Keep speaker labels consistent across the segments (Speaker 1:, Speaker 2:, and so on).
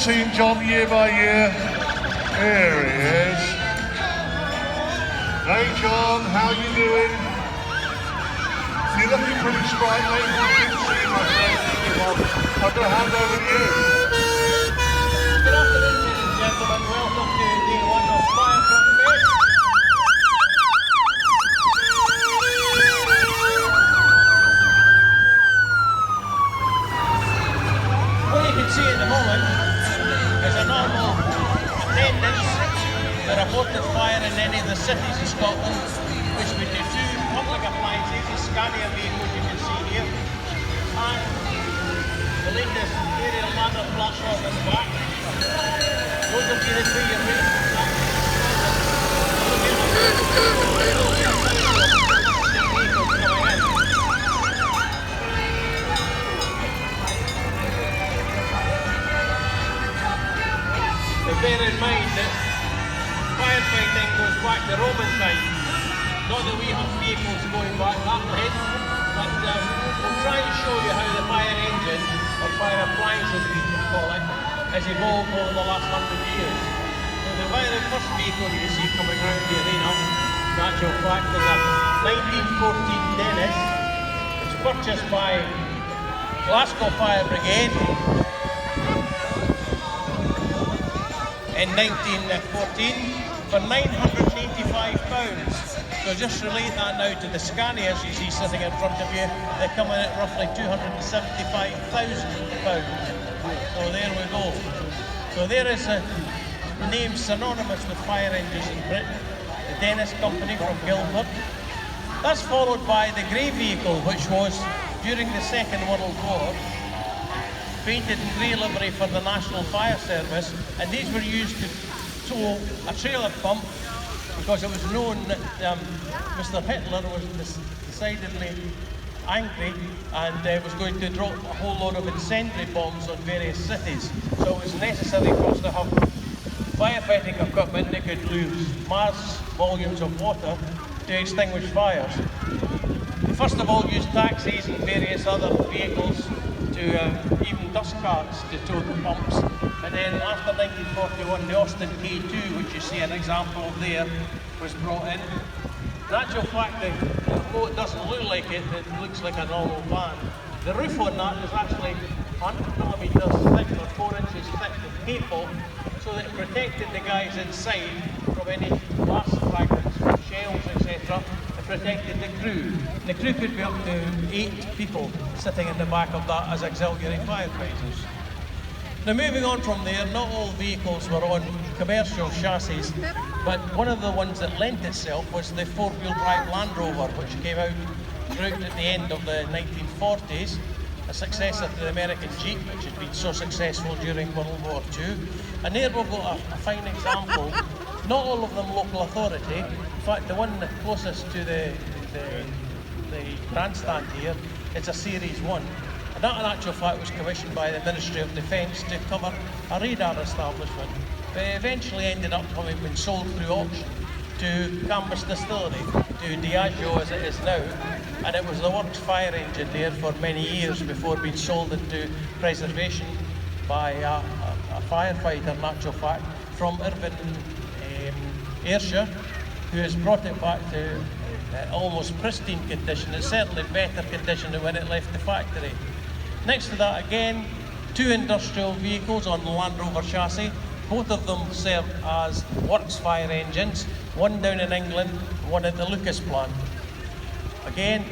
Speaker 1: seen John year by year. Here he is. Hey John, how you doing? You're looking pretty sprightly. Good to see you, my friend. I'm going to hand over to you.
Speaker 2: Good afternoon, ladies and gentlemen. Welcome to day one of Fire Truckfest. What you can see at the moment is a normal attendance that reported fire in any of the cities of Scotland, which would do two public appliances, the Scania vehicles you can see here, and the latest aerial ladder platform in the back. Those of you that do your race, bear in mind that firefighting goes back to Roman times. Not that we have vehicles going back that late, but we'll try and show you how the fire engine, or fire appliances we can call it, has evolved over the last 100 years. So the very first vehicle you see coming around the arena, in actual fact, is a 1914 Dennis. It's purchased by Glasgow Fire Brigade in 1914 for £985. So just relate that now to the Scanias you see sitting in front of you. They come in at roughly £275,000. So there we go. So there is a name synonymous with fire engines in Britain, the Dennis Company from Guildford. That's followed by the grey vehicle, which was, during the Second World War, painted in grey livery for the National Fire Service, and these were used to tow a trailer pump, because it was known that Mr. Hitler was decidedly angry and was going to drop a whole load of incendiary bombs on various cities. So it was necessary for us to have firefighting equipment that could lose mass volumes of water to extinguish fires. They first of all used taxis and various other vehicles to even dust carts to tow the pumps. And then after 1941, the Austin K2, which you see an example of there, was brought in. In actual fact, although it doesn't look like it, it looks like a normal van. The roof on that is actually 100mm thick, or 4 inches thick with cable, so that it protected the guys inside from any glass fragments, shells, etc. It protected the crew. The crew could be up to 8 people sitting in the back of that as auxiliary firefighters. Now moving on from there, not all vehicles were on commercial chassis, but one of the ones that lent itself was the 4-wheel drive Land Rover, which came out at the end of the 1940s, a successor to the American Jeep, which had been so successful during World War II. And there we've got a fine example, not all of them local authority. In fact, the one closest to the grandstand here, it's a Series 1. And that in actual fact was commissioned by the Ministry of Defence to cover a radar establishment. But it eventually ended up having been sold through auction to Canvas Distillery, to Diageo as it is now. And it was the works fire engine there for many years before being sold into preservation by a firefighter, in actual fact, from Irvine, Ayrshire, who has brought it back to almost pristine condition. It's certainly better condition than when it left the factory. Next to that again, 2 industrial vehicles on the Land Rover chassis. Both of them serve as works fire engines, one down in England, one at the Lucas plant. Again,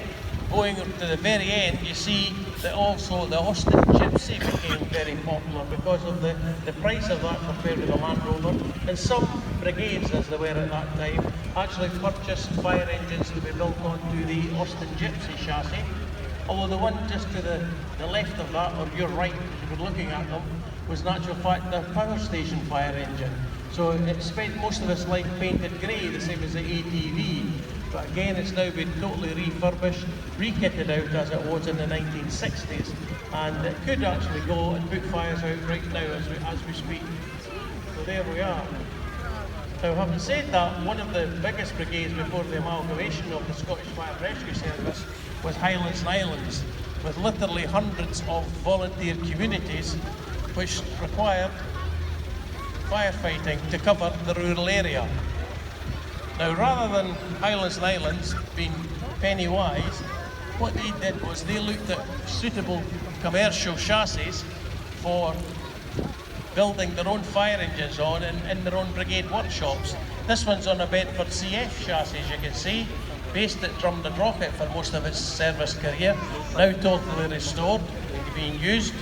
Speaker 2: going to the very end, you see that also the Austin Gypsy became very popular because of the price of that compared with the Land Rover. And some brigades, as they were at that time, actually purchased fire engines to be built onto the Austin Gypsy chassis. Although the one just to the left of that, or your right, if you were looking at them, was in actual fact the power station fire engine. So it spent most of its life painted grey, the same as the ATV. But again, it's now been totally refurbished, re-kitted out as it was in the 1960s. And it could actually go and put fires out right now as we speak. So there we are. Now, having said that, one of the biggest brigades before the amalgamation of the Scottish Fire Rescue Service was Highlands and Islands, with literally hundreds of volunteer communities which required firefighting to cover the rural area. Now, rather than Highlands and Islands being penny wise, what they did was they looked at suitable commercial chassis for building their own fire engines on in their own brigade workshops. This one's on a Bedford CF chassis, as you can see, based at Drumnadrochit for most of its service career, now totally restored and being used.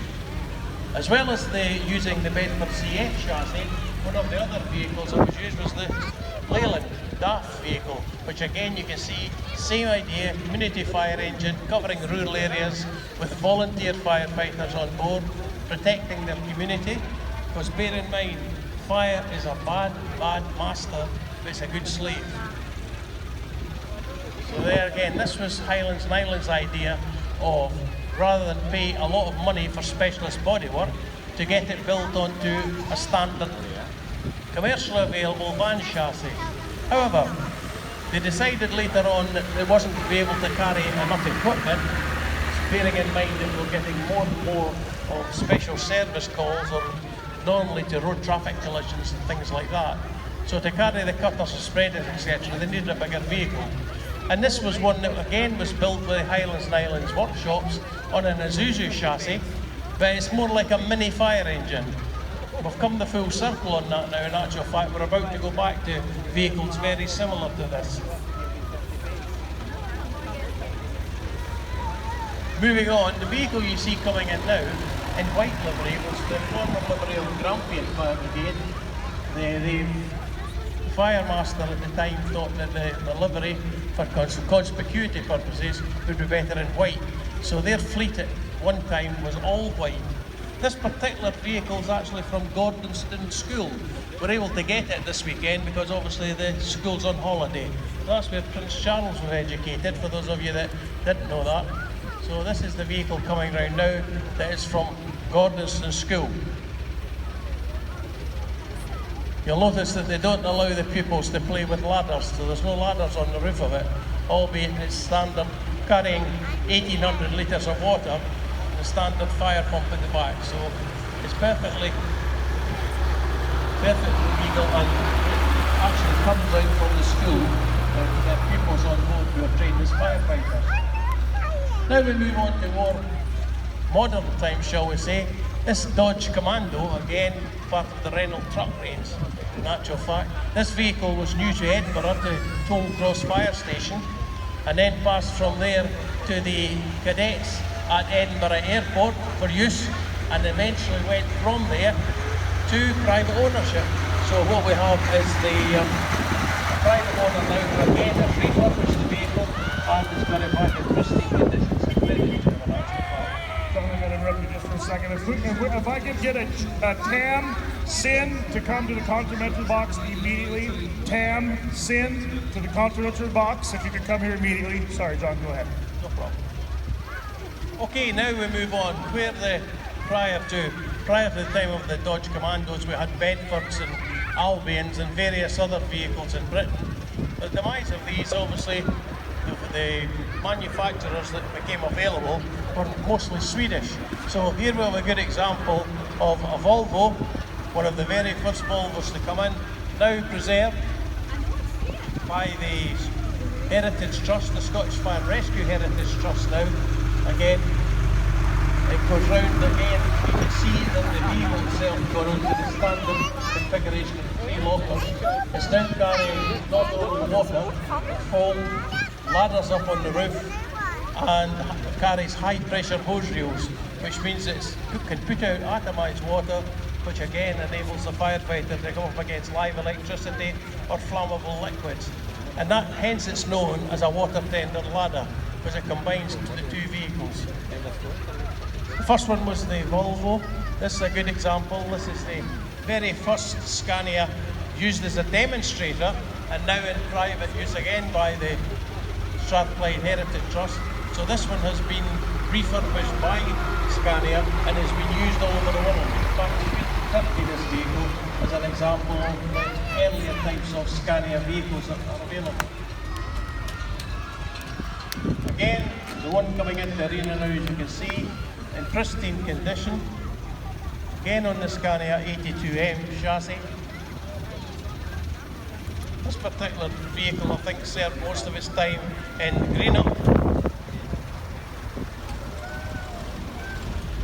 Speaker 2: As well as using the Bedford CF chassis, one of the other vehicles that was used was the Leyland DAF vehicle, which again you can see, same idea, community fire engine covering rural areas with volunteer firefighters on board, protecting their community. Because bear in mind, fire is a bad master, but it's a good slave. So there again, this was Highlands and Islands' idea of, rather than pay a lot of money for specialist bodywork, to get it built onto a standard commercially available van chassis. However, they decided later on that they wasn't to be able to carry enough equipment, bearing in mind that we're getting more and more of special service calls, or normally to road traffic collisions and things like that. So to carry the cutters and spreaders, etc., they needed a bigger vehicle. And this was one that again was built by Highlands and Islands workshops on an Isuzu chassis, but it's more like a mini fire engine. We've come the full circle on that now. In actual fact, we're about to go back to vehicles very similar to this. Moving on, the vehicle you see coming in now in white livery was the former livery of Grampian Fire Brigade. The fire master at the time thought that the livery, for conspicuity purposes, would be better in white. So their fleet at one time was all white. This particular vehicle is actually from Gordonston School. We're able to get it this weekend because obviously the school's on holiday. That's where Prince Charles was educated, for those of you that didn't know that. So this is the vehicle coming round now that is from Gordonston School. You'll notice that they don't allow the pupils to play with ladders, so there's no ladders on the roof of it, albeit it's standard, carrying 1,800 litres of water, the standard fire pump at the back. So it's perfect vehicle, and it actually comes out from the school with their pupils on board who are trained as firefighters. Now we move on to more modern times, shall we say. This Dodge Commando, again, part of the Renault truck range. In actual fact, this vehicle was new to Edinburgh, to Toll Cross Fire Station, and then passed from there to the cadets at Edinburgh Airport for use, and eventually went from there to private ownership. So what we have is the private owner now, again, has refurbished the vehicle and has got it back in pristine condition.
Speaker 1: I'm going to interrupt you just for a second. If I could get a TAM SIN to come to the complimentary box immediately. TAM SIN to the complimentary box. If you could come here immediately. Sorry, John, go ahead.
Speaker 2: No problem. Okay, now we move on. Prior to the time of the Dodge Commandos, we had Bedfords and Albions and various other vehicles in Britain. The demise of these, obviously, the manufacturers that became available were mostly Swedish. So here we have a good example of a Volvo, one of the very first Volvos to come in, now preserved by the Heritage Trust, the Scottish Fire Rescue Heritage Trust now. Again, it goes round again. You can see that the vehicle itself got onto the standard configuration of 3 lockers. It's now carrying not only water, foam, ladders up on the roof, and carries high pressure hose reels, which means it can put out atomised water, which again enables the firefighter to come up against live electricity or flammable liquids. And that, hence it's known as a water tender ladder, because it combines the 2 vehicles. The first one was the Volvo. This is a good example. This is the very first Scania used as a demonstrator, and now in private use again by the Strathclyde Heritage Trust. So this one has been refurbished by Scania and has been used all over the world. In fact, you could Turkey this vehicle as an example of the earlier types of Scania vehicles that are available. Again, the one coming into the arena now, as you can see, in pristine condition. Again on the Scania 82M chassis. This particular vehicle, I think, served most of its time in Greenock.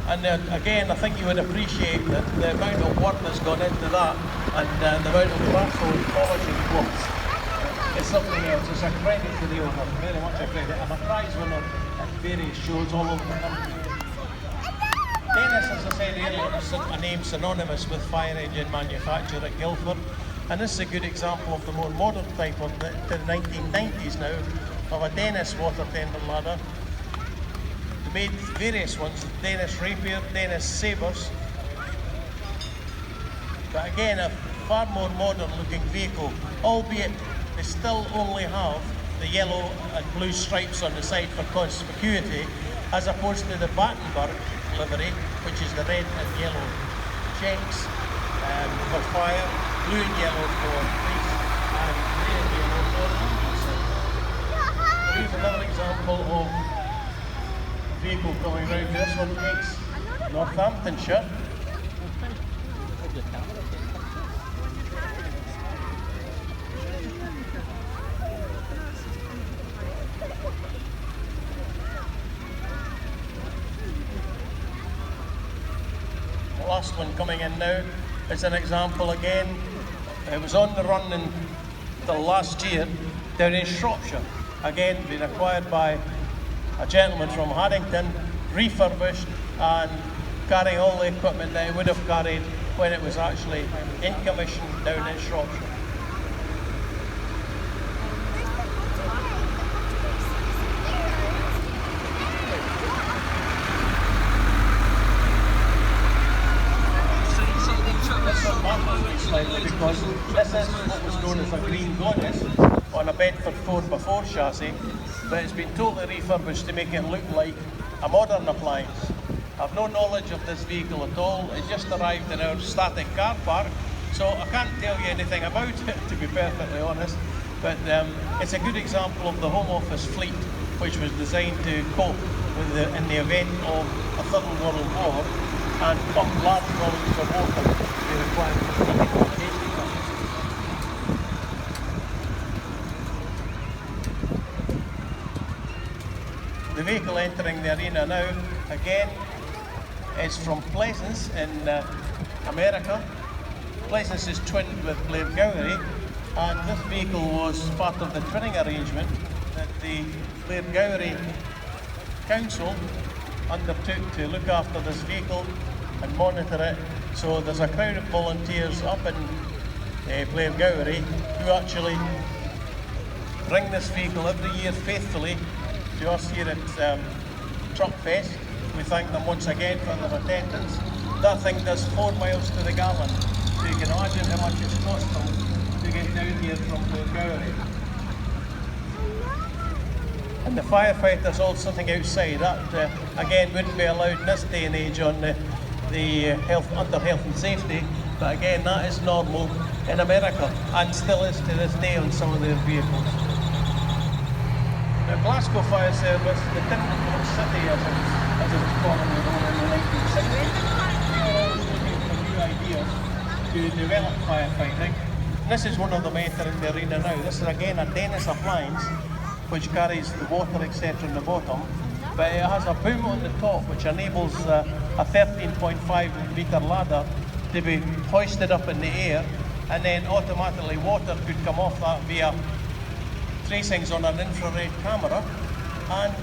Speaker 2: And again, I think you would appreciate that the amount of work that's gone into that and the amount of craftsmanship and polishing works is something else. It's a credit to the owner, very much a credit. I'm a prize winner at various shows all over the country. Dennis, as I said earlier, is a name synonymous with fire engine manufacture at Guildford, and this is a good example of the more modern type of the 1990s now of a Dennis water tender ladder. They made various ones, Dennis Rapier, Dennis Sabres, but again a far more modern looking vehicle, albeit they still only have the yellow and blue stripes on the side for conspicuity, as opposed to the Battenberg livery, which is the red and yellow checks for fire, blue and yellow for police, and grey and yellow for ambulance. Here's another example of a vehicle coming round. This one takes Northamptonshire. The last one coming in now is an example again. It was on the run until last year down in Shropshire. Again, been acquired by a gentleman from Haddington, refurbished and carrying all the equipment that it would have carried when it was actually in commission down in Shropshire. Because this is what was known as a green goddess on a Bedford 4x4 chassis, but it's been totally refurbished to make it look like a modern appliance. I've no knowledge of this vehicle at all. It just arrived in our static car park, so I can't tell you anything about it, to be perfectly honest, but it's a good example of the Home Office fleet, which was designed to cope with in the event of a Third World War and pump large volumes of water to be required for critical safety purposes. The vehicle entering the arena now, again, is from Pleasance in America. Pleasance is twinned with Blairgowrie, and this vehicle was part of the twinning arrangement that the Blairgowrie Council undertook to look after this vehicle and monitor it. So there's a crowd of volunteers up in Blairgowrie who actually bring this vehicle every year faithfully to us here at Truckfest. We thank them once again for their attendance. That thing does 4 miles to the gallon, so you can imagine how much it's cost them to get down here from Blairgowrie. And the firefighters all sitting outside, that again wouldn't be allowed in this day and age on the under health and safety, but again that is normal in America and still is to this day on some of their vehicles. Now Glasgow Fire Service, the Timberland City as it was commonly known in the 1960s, they were always looking for new ideas to develop firefighting. This is one of them entering the arena now. This is again a Dennis appliance which carries the water etc. in the bottom, but it has a boom on the top which enables a 13.5 metre ladder to be hoisted up in the air, and then automatically water could come off that via tracings on an infrared camera and,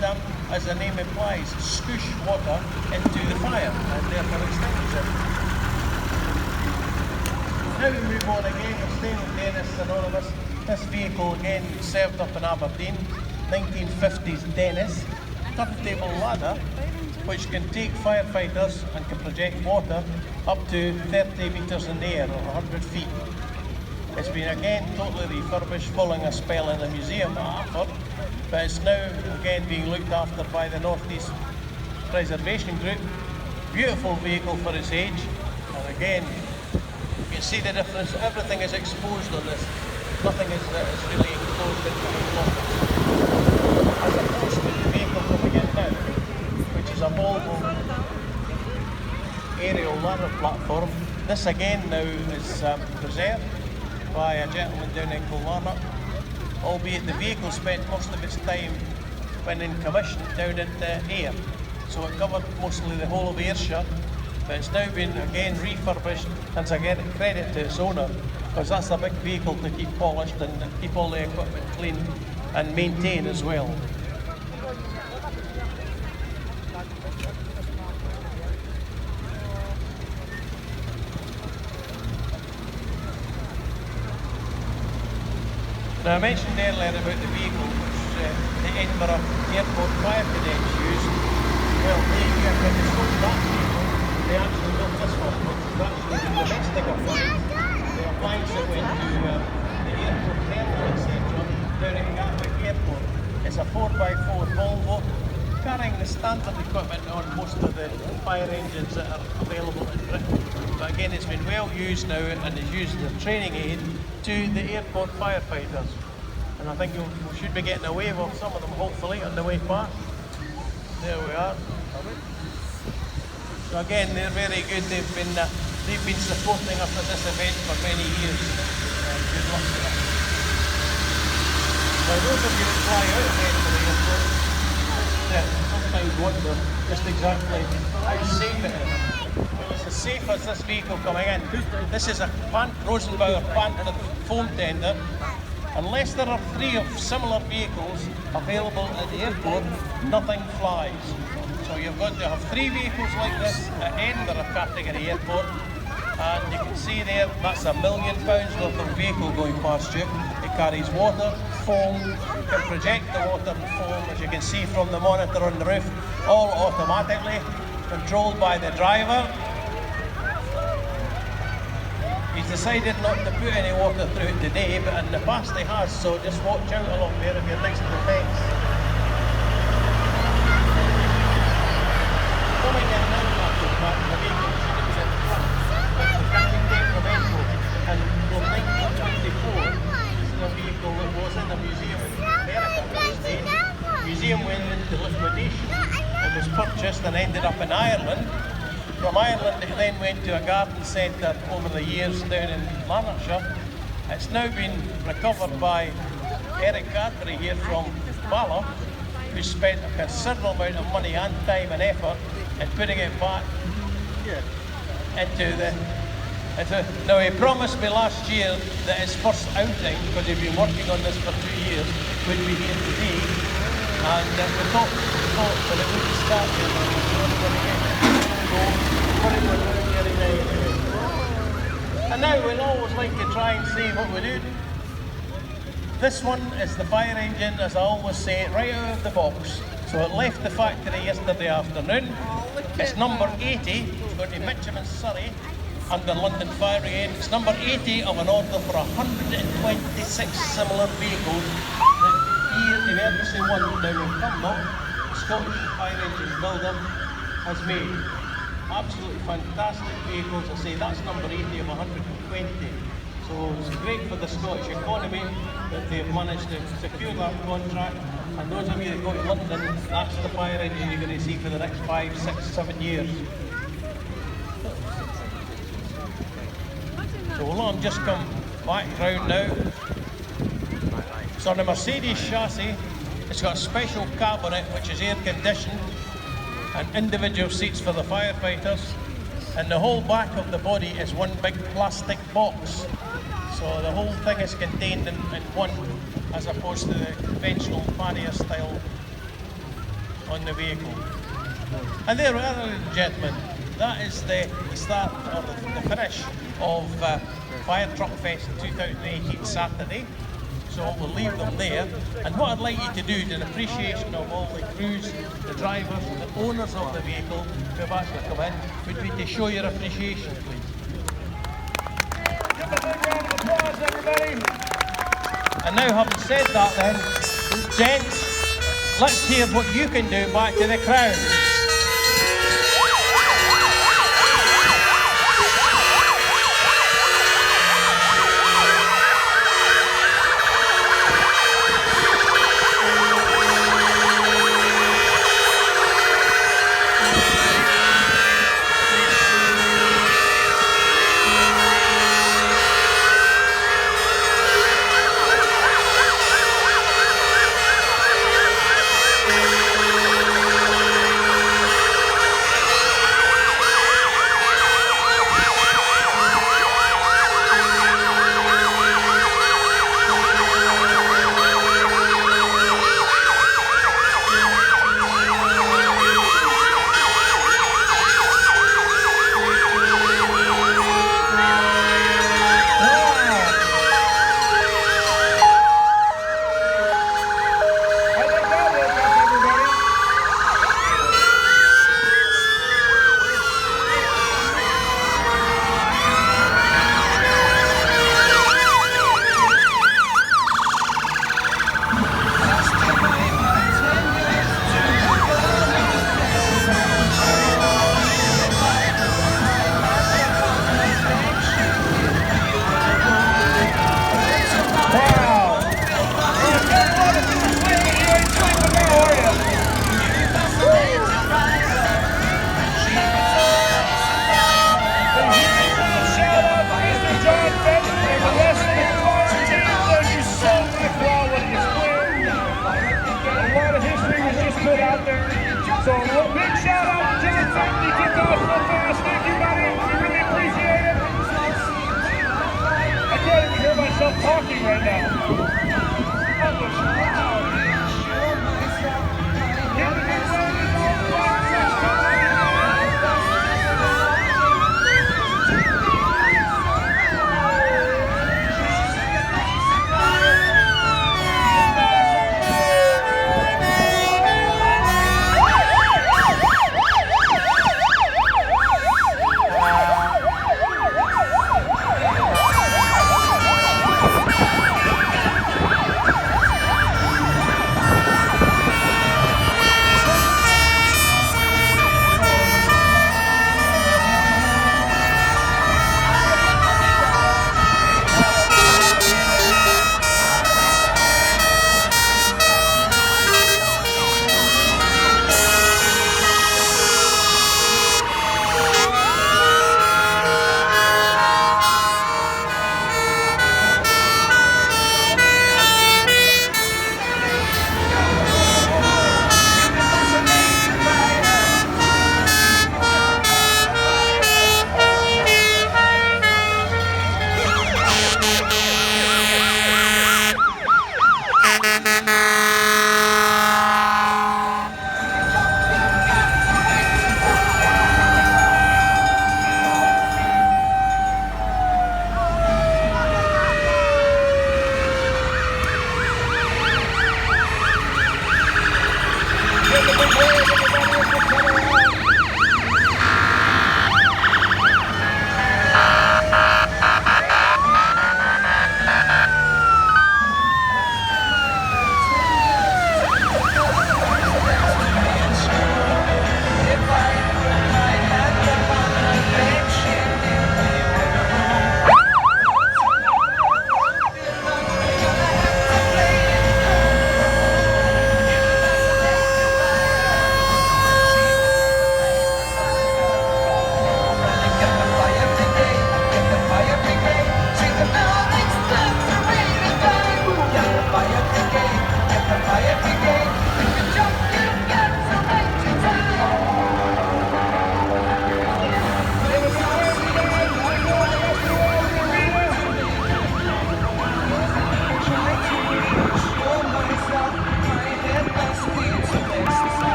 Speaker 2: as the name implies, scoosh water into the fire and therefore extinguish it. Now we move on again, we're staying with Dennis synonymous. This vehicle again served up in Aberdeen, 1950s Dennis, turntable ladder which can take firefighters and can project water up to 30 metres in the air or 100 feet. It's been again totally refurbished following a spell in a museum at Arthur, but it's now again being looked after by the North East Preservation Group. Beautiful vehicle for its age, and again you can see the difference. Everything is exposed on this. Nothing is really enclosed into the closet. As opposed to the vehicle coming in now, which is a Volvo aerial ladder platform. This again now is preserved. by a gentleman down in Kilmarnock, albeit the vehicle spent most of its time when in commission down in the Ayr. So it covered mostly the whole of Ayrshire, but it's now been again refurbished, and so I get credit to its owner, because that's a big vehicle to keep polished and keep all the equipment clean and maintain as well. Now I mentioned earlier about the vehicle which the Edinburgh Airport fire cadets use. Well, when they sold that vehicle, they actually built this one, which is actually the domestic appliance. The appliance that went to the airport terminal, etc., down at Gatwick Airport. It's a 4x4 Volvo, carrying the standard equipment on most of the fire engines that are available in Britain. But again, it's been well used now and is used as a training aid to the airport firefighters. And I think we should be getting a wave of some of them, hopefully, on the way past. There we are. So again, they're very good. They've been supporting us at this event for many years. And good luck to them. Now, those of you that fly out of Edinburgh Airport, sometimes wonder just exactly how safe it is. Well, it's as safe as this vehicle coming in. This is a Rosenbauer Panther foam tender. Unless there are 3 of similar vehicles available at the airport, nothing flies. So you've got to have 3 vehicles like this at Edinburgh category airport. And you can see there, that's £1 million worth of vehicle going past you. It carries water, foam, you can project the water and foam, as you can see from the monitor on the roof, all automatically, controlled by the driver. He's decided not to put any water through it today, but in the past he has, so just watch out along there if you're next to the fence. Coming in and out of that, the vehicle should have been in front, but the traffic temperamental, and from 1924, this is a vehicle that was in a museum in America at this stage. The museum went into liquidation and was purchased and ended up in Ireland. From Ireland, it then went to a garden centre over the years down in Lanarkshire. It's now been recovered by Eric Cadbury here from Bala, who spent a considerable amount of money and time and effort in putting it back into the... Now, he promised me last year that his first outing, because he'd been working on this for 2 years, would be here today. And we thought that it wouldn't start here. And now we'll always like to try and see what we do. This one is the fire engine, as I always say, right out of the box. So it left the factory yesterday afternoon. It's number 80, it's going to Mitcham in Surrey, under London Fire Brigade. It's number 80 of an order for 126 similar vehicles that the emergency one down in Cumnock, the Scottish Fire Engine Builder, has made. Absolutely fantastic vehicles. I say that's number 80 of 120. So it's great for the Scottish economy that they've managed to secure that contract. And those of you that go to London, that's the fire engine you're going to see for the next 5, 6, 7 years. So we'll let them just come back round now. So on the Mercedes chassis, it's got a special cab on it which is air conditioned, and individual seats for the firefighters, and the whole back of the body is one big plastic box. So the whole thing is contained in one, as opposed to the conventional pannier style on the vehicle. And there, ladies and gentlemen, that is the start, or the finish of Fire Truckfest 2018 Saturday. So we'll leave them there. And what I'd like you to do, in appreciation of all the crews, the drivers, the owners of the vehicle who have actually come in, would be to show your appreciation, please.
Speaker 1: Give a big round of applause, everybody.
Speaker 2: And now, having said that then, gents, let's hear what you can do back to the crowd.
Speaker 1: talking right now.